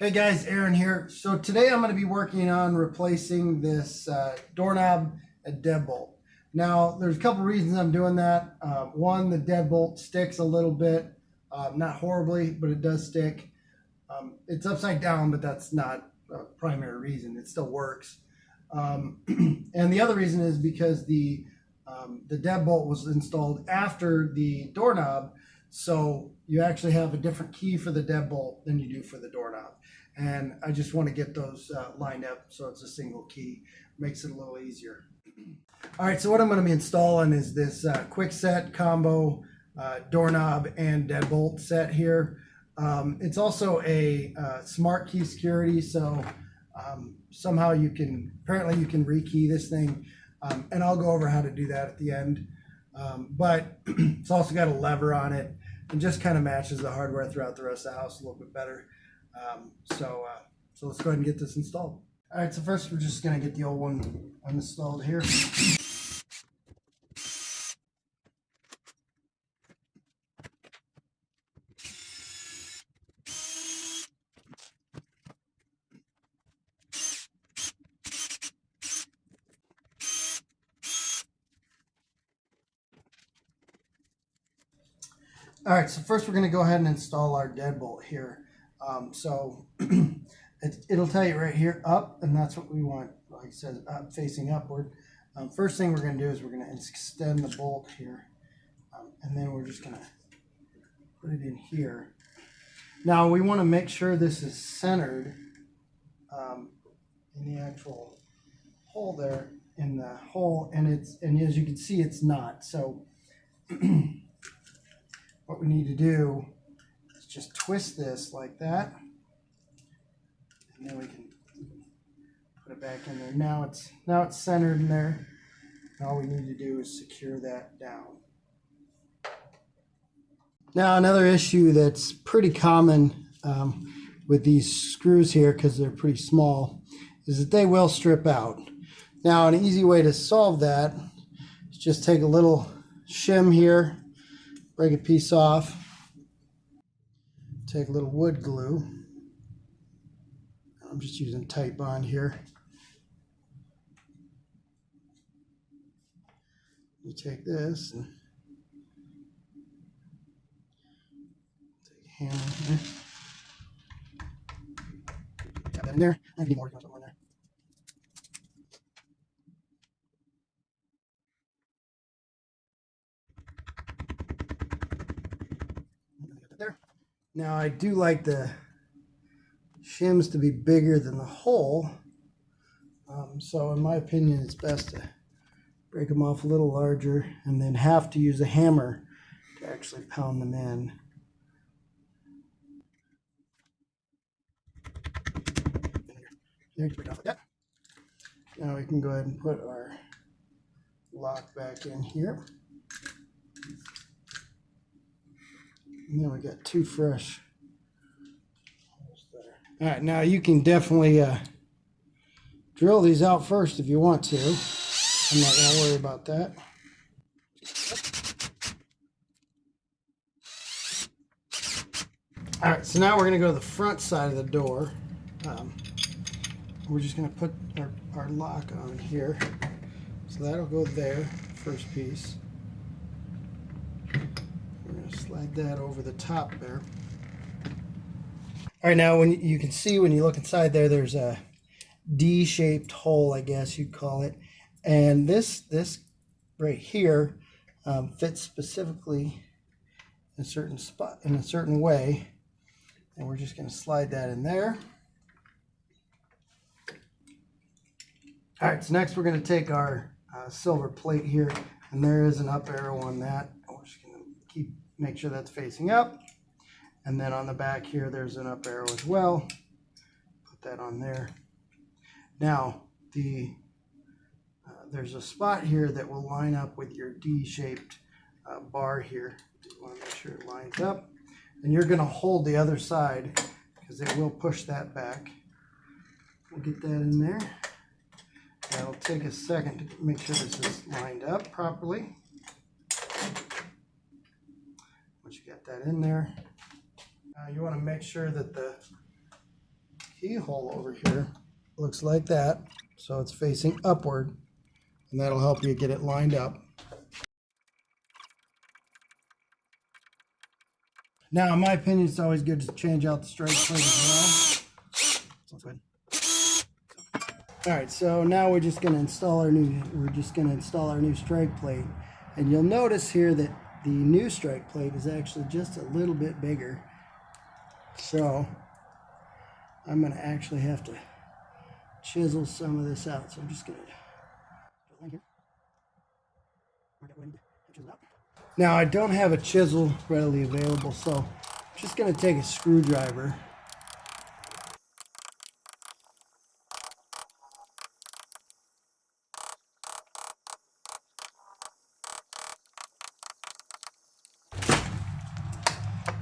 Hey guys, Aaron here. So today I'm going to be working on replacing this doorknob and deadbolt. Now there's a couple reasons I'm doing that. One, the deadbolt sticks a little bit, not horribly, but it does stick. It's upside down, but that's not a primary reason. It still works. And the other reason is because the deadbolt was installed after the doorknob, so you actually have a different key for the deadbolt than you do for the doorknob. And I just want to get those lined up so it's a single key. Makes it a little easier. All right, so what I'm going to be installing is this Kwikset combo doorknob and deadbolt set here. It's also a Smartkey security, so somehow apparently you can rekey this thing, and I'll go over how to do that at the end. But it's also got a lever on it and just kind of matches the hardware throughout the rest of the house a little bit better. So let's go ahead and get this installed. All right, so first we're just going to get the old one installed here. All right, so first we're going to go ahead and install our deadbolt here. It'll tell you right here up, and that's what we want, like it says, up, facing upward. First thing we're going to do is we're going to extend the bolt here, and then we're just going to put it in here. Now we want to make sure this is centered in the actual hole there, in the hole, and as you can see, it's not. So what we need to do is just twist this like that, and then we can put it back in there. Now it's centered in there. And all we need to do is secure that down. Now another issue that's pretty common with these screws here, because they're pretty small, is that they will strip out. Now an easy way to solve that is just take a little shim here, break a piece off, take a little wood glue. I'm just using tight bond here. You take this and take a hammer here. Got that in there. I need more in there. There. Now I do like the shims to be bigger than the hole, so in my opinion it's best to break them off a little larger and then have to use a hammer to actually pound them in. There, you break off like that. Now we can go ahead and put our lock back in here. And then we got two fresh holes there. All right, now you can definitely drill these out first if you want to. I'm not going to worry about that. All right, so now we're going to go to the front side of the door. We're just going to put our lock on here. So that'll go there, first piece. We're going to slide that over the top there. All right, now when you can see when you look inside there, there's a D-shaped hole, I guess you'd call it. And this right here fits specifically in a certain spot, in a certain way. And we're just going to slide that in there. All right, so next we're going to take our silver plate here, and there is an up arrow on that. We're just going to make sure that's facing up. And then on the back here, there's an up arrow as well. Put that on there. Now, there's a spot here that will line up with your D-shaped bar here. You want to make sure it lines up. And you're going to hold the other side because it will push that back. We'll get that in there. That'll take a second to make sure this is lined up properly. Once you get that in there, you want to make sure that the keyhole over here looks like that. So it's facing upward, and that'll help you get it lined up. Now, in my opinion, it's always good to change out the strike plate as well. So let's go ahead. All right, so now we're just going to install our new strike plate, and you'll notice here that the new strike plate is actually just a little bit bigger. So I'm going to actually have to chisel some of this out. So I'm just going to here. Now I don't have a chisel readily available, so I'm just going to take a screwdriver.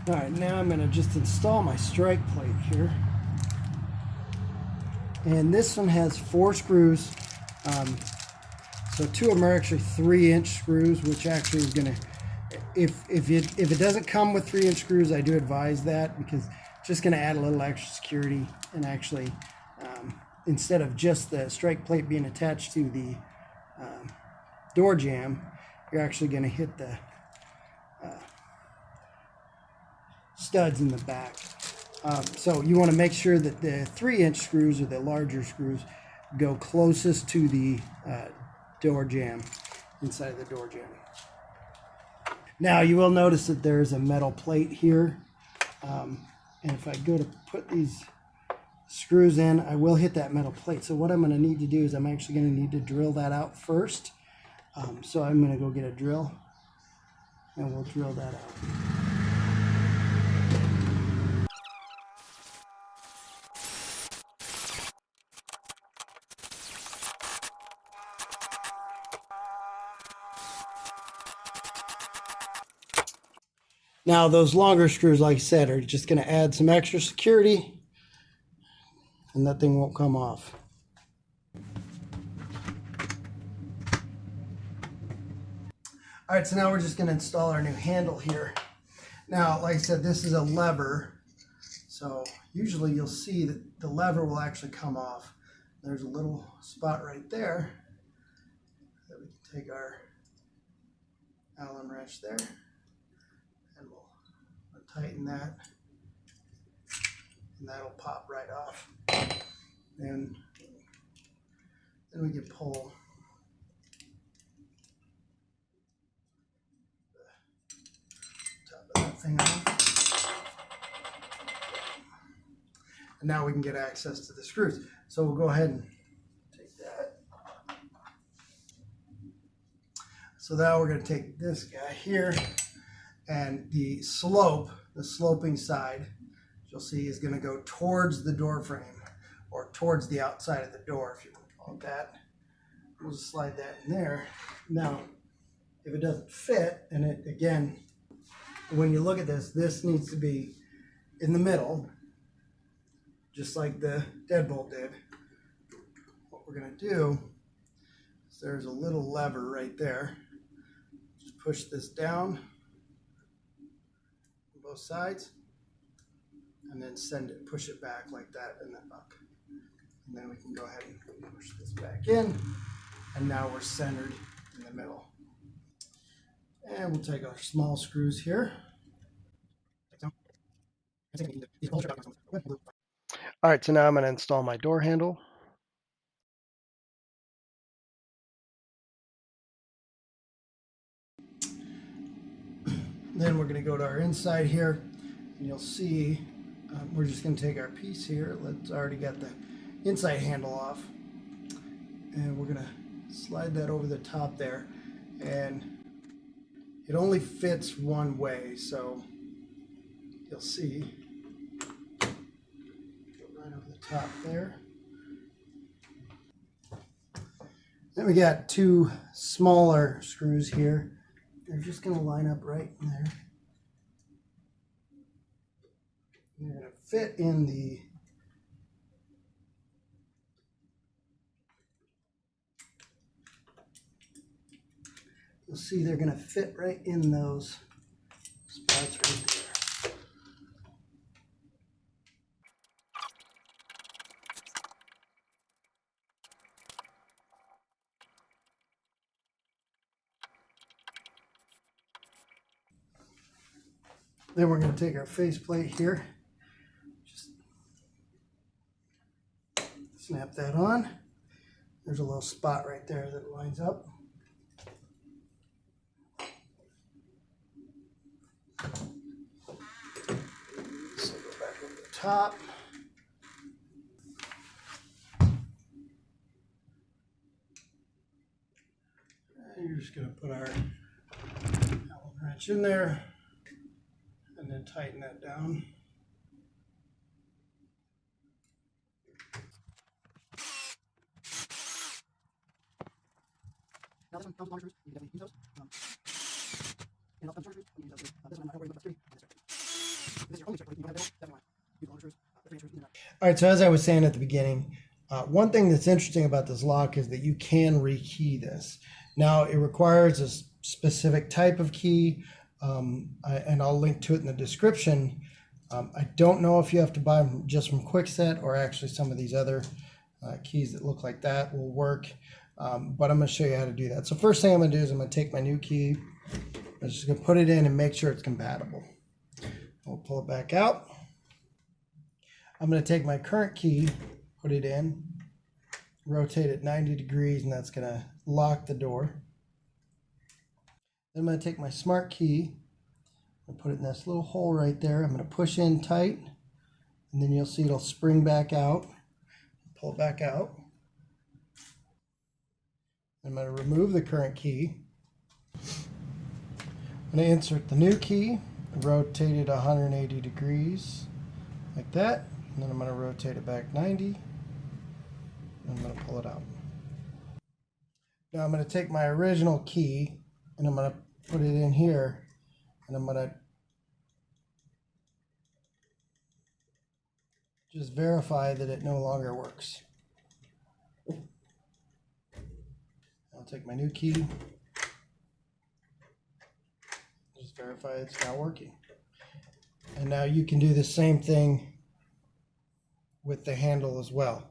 All right, now I'm going to just install my strike plate here. And this one has 4 screws. So 2 of them are actually 3-inch screws, which actually is going to, if it doesn't come with 3-inch screws, I do advise that, because it's just going to add a little extra security, and actually instead of just the strike plate being attached to the door jamb, you're actually going to hit the studs in the back. So you want to make sure that the 3-inch screws, or the larger screws, go closest to the door jamb, inside the door jamb. Now you will notice that there's a metal plate here, and if I go to put these screws in, I will hit that metal plate. So what I'm going to need to do is I'm actually going to need to drill that out first. So I'm going to go get a drill, and we'll drill that out. Now those longer screws, like I said, are just going to add some extra security, and that thing won't come off. All right, so now we're just going to install our new handle here. Now, like I said, this is a lever, so usually you'll see that the lever will actually come off. There's a little spot right there that we can take our Allen wrench there, and we'll tighten that, and that'll pop right off. And then we can pull the top of that thing off. And now we can get access to the screws. So we'll go ahead and take that. So now we're going to take this guy here, and the sloping side, you'll see, is going to go towards the door frame, or towards the outside of the door, if you want that. We'll just slide that in there. Now, if it doesn't fit, and it, again, when you look at this, this needs to be in the middle, just like the deadbolt did. What we're going to do is, there's a little lever right there. Just push this down on both sides, and then push it back like that, and then up. And then we can go ahead and push this back in, and now we're centered in the middle. And we'll take our small screws here. All right, so now I'm going to install my door handle. Then we're going to go to our inside here, and you'll see we're just going to take our piece here. Let's already got the inside handle off, and we're going to slide that over the top there, and it only fits one way, so you'll see, go right over the top there. Then we got 2 smaller screws here. They're just going to line up right in there. And they're going to fit in the you'll see they're going to fit right in those spots right there. Then we're going to take our faceplate here. Just snap that on. There's a little spot right there that lines up. So go back over the top. And you're just going to put our Allen wrench in there and then tighten that down. Now this one comes with longer screws. You can definitely use those. And also comes with short screws. You can use those too. This one I'm not worried about three. This is your only trick. You don't have deadbolt, definitely use longer screws. All right, so as I was saying at the beginning, one thing that's interesting about this lock is that you can rekey this. Now it requires a specific type of key, and I'll link to it in the description. I don't know if you have to buy them just from Kwikset or actually some of these other keys that look like that will work. But I'm going to show you how to do that. So first thing I'm going to do is I'm going to take my new key. I'm just going to put it in and make sure it's compatible. We'll pull it back out. I'm going to take my current key, put it in, rotate it 90 degrees, and that's going to lock the door. Then I'm going to take my Smartkey and put it in this little hole right there. I'm going to push in tight, and then you'll see it'll spring back out. Pull it back out. I'm going to remove the current key. I'm going to insert the new key, rotate it 180 degrees like that, and then I'm going to rotate it back 90, and I'm going to pull it out. Now I'm going to take my original key and I'm going to put it in here, and I'm going to just verify that it no longer works. I'll take my new key, just verify it's now working. And now you can do the same thing with the handle as well.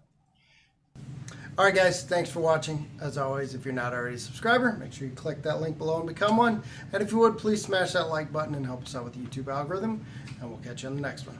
Alright guys, thanks for watching. As always, if you're not already a subscriber, make sure you click that link below and become one. And if you would, please smash that like button and help us out with the YouTube algorithm. And we'll catch you on the next one.